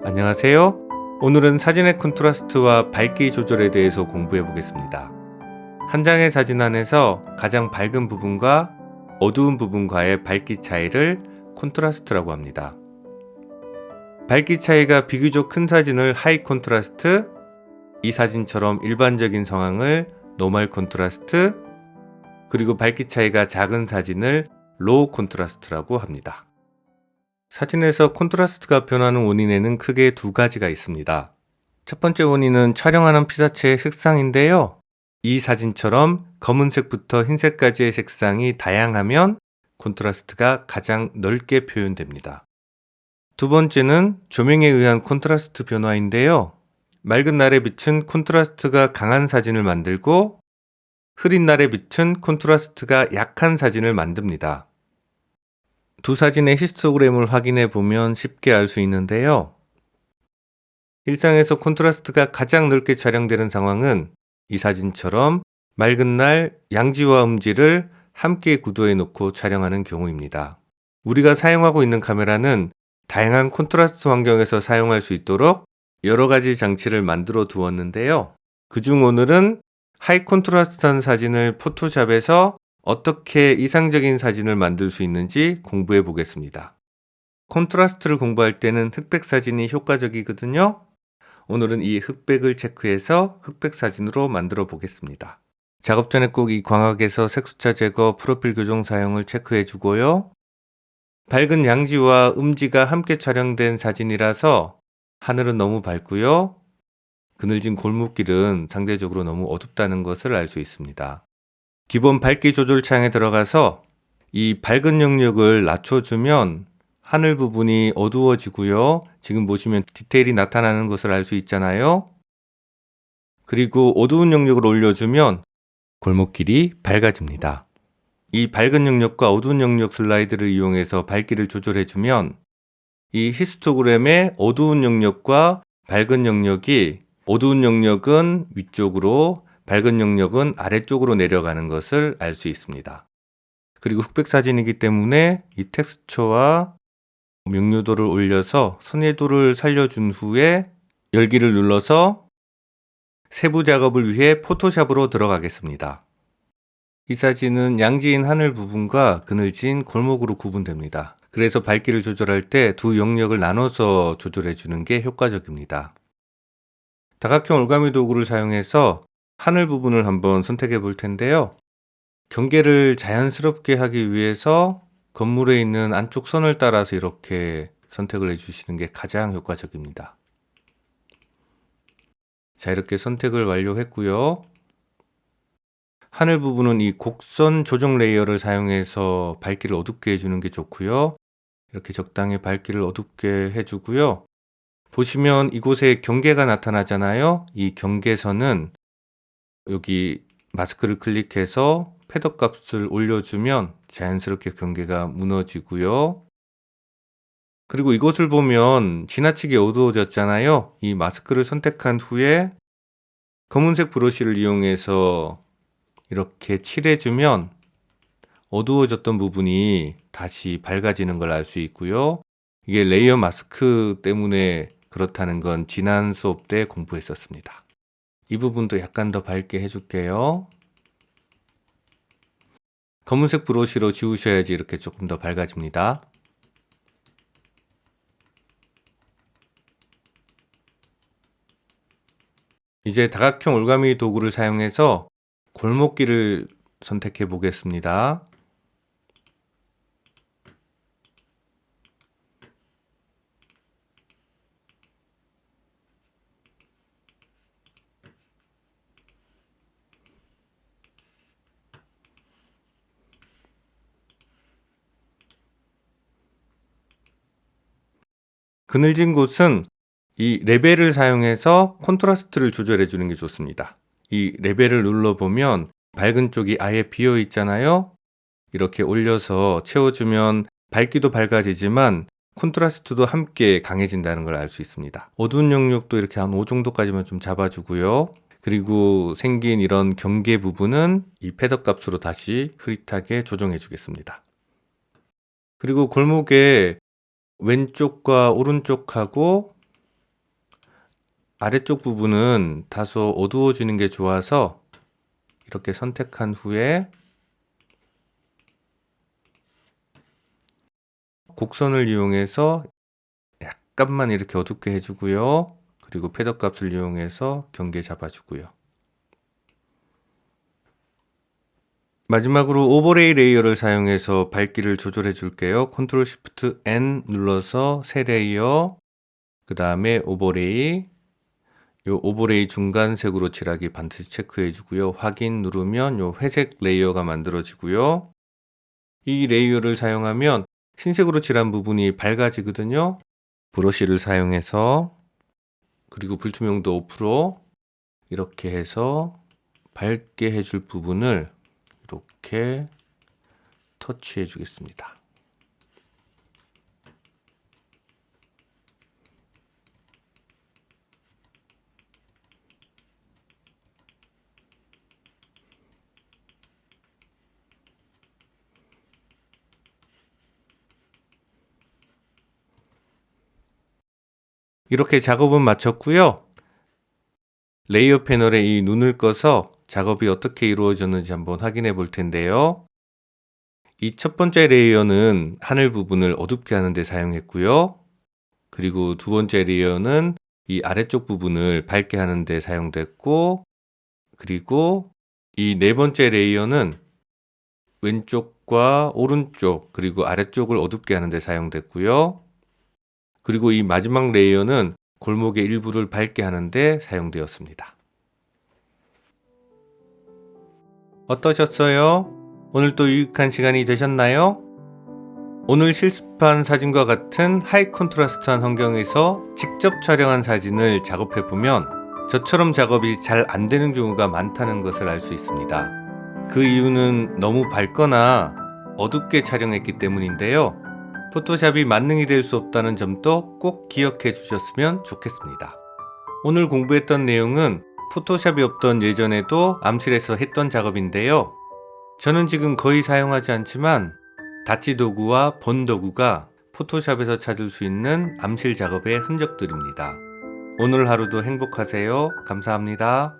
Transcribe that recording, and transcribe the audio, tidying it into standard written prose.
안녕하세요. 오늘은 사진의 콘트라스트와 밝기 조절에 대해서 공부해 보겠습니다. 한 장의 사진 안에서 가장 밝은 부분과 어두운 부분과의 밝기 차이를 콘트라스트라고 합니다. 밝기 차이가 비교적 큰 사진을 하이 콘트라스트, 이 사진처럼 일반적인 상황을 노멀 콘트라스트, 그리고 밝기 차이가 작은 사진을 로우 콘트라스트라고 합니다. 사진에서 콘트라스트가 변하는 원인에는 크게 두 가지가 있습니다. 첫 번째 원인은 촬영하는 피사체의 색상인데요. 이 사진처럼 검은색부터 흰색까지의 색상이 다양하면 콘트라스트가 가장 넓게 표현됩니다. 두 번째는 조명에 의한 콘트라스트 변화인데요. 맑은 날의 빛은 콘트라스트가 강한 사진을 만들고 흐린 날의 빛은 콘트라스트가 약한 사진을 만듭니다. 두 사진의 히스토그램을 확인해 보면 쉽게 알 수 있는데요. 일상에서 콘트라스트가 가장 넓게 촬영되는 상황은 이 사진처럼 맑은 날 양지와 음지를 함께 구도해 놓고 촬영하는 경우입니다. 우리가 사용하고 있는 카메라는 다양한 콘트라스트 환경에서 사용할 수 있도록 여러 가지 장치를 만들어 두었는데요. 그중 오늘은 하이 콘트라스트한 사진을 포토샵에서 어떻게 이상적인 사진을 만들 수 있는지 공부해 보겠습니다. 콘트라스트를 공부할 때는 흑백 사진이 효과적이거든요. 오늘은 이 흑백을 체크해서 흑백 사진으로 만들어 보겠습니다. 작업 전에 꼭 이 광학에서 색수차 제거, 프로필 교정 사용을 체크해 주고요. 밝은 양지와 음지가 함께 촬영된 사진이라서 하늘은 너무 밝고요. 그늘진 골목길은 상대적으로 너무 어둡다는 것을 알 수 있습니다. 기본 밝기 조절 창에 들어가서 이 밝은 영역을 낮춰주면 하늘 부분이 어두워지고요. 지금 보시면 디테일이 나타나는 것을 알 수 있잖아요. 그리고 어두운 영역을 올려주면 골목길이 밝아집니다. 이 밝은 영역과 어두운 영역 슬라이드를 이용해서 밝기를 조절해주면 이 히스토그램의 어두운 영역과 밝은 영역이 어두운 영역은 위쪽으로 밝은 영역은 아래쪽으로 내려가는 것을 알 수 있습니다. 그리고 흑백 사진이기 때문에 이 텍스처와 명료도를 올려서 선예도를 살려준 후에 열기를 눌러서 세부 작업을 위해 포토샵으로 들어가겠습니다. 이 사진은 양지인 하늘 부분과 그늘진 골목으로 구분됩니다. 그래서 밝기를 조절할 때 두 영역을 나눠서 조절해 주는 게 효과적입니다. 다각형 올가미 도구를 사용해서 하늘 부분을 한번 선택해 볼 텐데요. 경계를 자연스럽게 하기 위해서 건물에 있는 안쪽 선을 따라서 이렇게 선택을 해주시는 게 가장 효과적입니다. 자, 이렇게 선택을 완료했고요. 하늘 부분은 이 곡선 조정 레이어를 사용해서 밝기를 어둡게 해주는 게 좋고요. 이렇게 적당히 밝기를 어둡게 해주고요. 보시면 이곳에 경계가 나타나잖아요. 이 경계선은 여기 마스크를 클릭해서 패더 값을 올려주면 자연스럽게 경계가 무너지고요. 그리고 이곳을 보면 지나치게 어두워졌잖아요. 이 마스크를 선택한 후에 검은색 브러쉬를 이용해서 이렇게 칠해주면 어두워졌던 부분이 다시 밝아지는 걸 알 수 있고요. 이게 레이어 마스크 때문에 그렇다는 건 지난 수업 때 공부했었습니다. 이 부분도 약간 더 밝게 해줄게요. 검은색 브러쉬로 지우셔야지 이렇게 조금 더 밝아집니다. 이제 다각형 올가미 도구를 사용해서 골목길을 선택해 보겠습니다. 그늘진 곳은 이 레벨을 사용해서 콘트라스트를 조절해 주는 게 좋습니다. 이 레벨을 눌러보면 밝은 쪽이 아예 비어 있잖아요. 이렇게 올려서 채워주면 밝기도 밝아지지만 콘트라스트도 함께 강해진다는 걸 알 수 있습니다. 어두운 영역도 이렇게 한 5 정도까지만 좀 잡아주고요. 그리고 생긴 이런 경계 부분은 이 패더 값으로 다시 흐릿하게 조정해 주겠습니다. 그리고 골목에 왼쪽과 오른쪽하고 아래쪽 부분은 다소 어두워지는 게 좋아서 이렇게 선택한 후에 곡선을 이용해서 약간만 이렇게 어둡게 해주고요. 그리고 패더 값을 이용해서 경계 잡아주고요. 마지막으로 오버레이 레이어를 사용해서 밝기를 조절해 줄게요. 컨트롤 시프트 N 눌러서 새 레이어, 그 다음에 오버레이, 요 오버레이 중간색으로 칠하기 반드시 체크해 주고요. 확인 누르면 요 회색 레이어가 만들어지고요. 이 레이어를 사용하면 흰색으로 칠한 부분이 밝아지거든요. 브러쉬를 사용해서, 그리고 불투명도 5% 이렇게 해서 밝게 해줄 부분을 이렇게 터치해 주겠습니다. 이렇게 작업은 마쳤고요. 레이어 패널에 이 눈을 꺼서 작업이 어떻게 이루어졌는지 한번 확인해 볼 텐데요. 이 첫 번째 레이어는 하늘 부분을 어둡게 하는 데 사용했고요. 그리고 두 번째 레이어는 이 아래쪽 부분을 밝게 하는 데 사용됐고, 그리고 이 네 번째 레이어는 왼쪽과 오른쪽 그리고 아래쪽을 어둡게 하는 데 사용됐고요. 그리고 이 마지막 레이어는 골목의 일부를 밝게 하는 데 사용되었습니다. 어떠셨어요? 오늘 또 유익한 시간이 되셨나요? 오늘 실습한 사진과 같은 하이 컨트라스트한 환경에서 직접 촬영한 사진을 작업해 보면 저처럼 작업이 잘 안 되는 경우가 많다는 것을 알 수 있습니다. 그 이유는 너무 밝거나 어둡게 촬영했기 때문인데요. 포토샵이 만능이 될 수 없다는 점도 꼭 기억해 주셨으면 좋겠습니다. 오늘 공부했던 내용은 포토샵이 없던 예전에도 암실에서 했던 작업인데요. 저는 지금 거의 사용하지 않지만 닫지 도구와 번 도구가 포토샵에서 찾을 수 있는 암실 작업의 흔적들입니다. 오늘 하루도 행복하세요. 감사합니다.